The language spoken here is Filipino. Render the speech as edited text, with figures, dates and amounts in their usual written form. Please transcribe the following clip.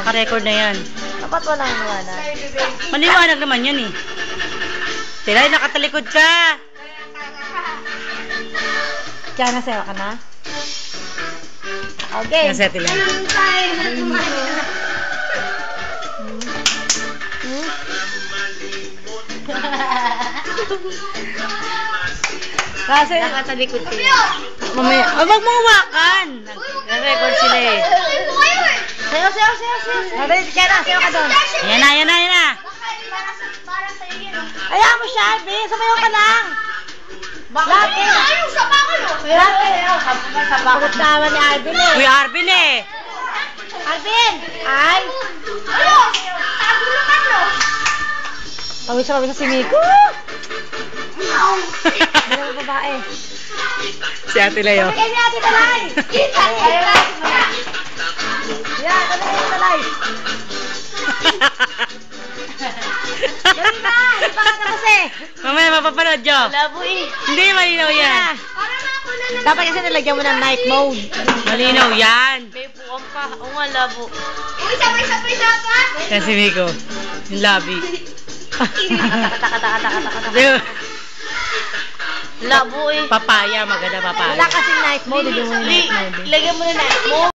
Naka-record na yan. Dapat walang iwanan. Maliwanag naman yan eh. Tilay, nakatalikod ka. Kaya nasayo ka na? Okay. Nasa Tilay. Kasi, nakatalikod ka. Mamaya, wag mo hawakan. Nag-record sila eh. sayo. Kaya na, sayo ka doon. Yan na. Ayaw mo siya, Alvin. Sumayo ka lang. Laki. Laki. Pagod naman ni Alvin eh. Uy, Arvin eh. Alvin! Ay! Pawis sa Miko. Ano ang babae? Si Ate Lay, oh. Kaya si Ate Talay! Yan, ano yung Talay? Galing na! Ipangat na kasi! Mamaya mapapanood, Jo. Labo eh. Hindi, malinaw yan. Dapat kasi nilagyan mo ng night mode. Malinaw yan. May buwang pa. Oo nga, labo. Uy, sabay-sabay dapat! Yan si Miko. Yung lobby. Taka. Labo eh. Papaya, maganda papaya. Wala kasing night mode. Hindi mo night mode. Lagyan mo na night mode.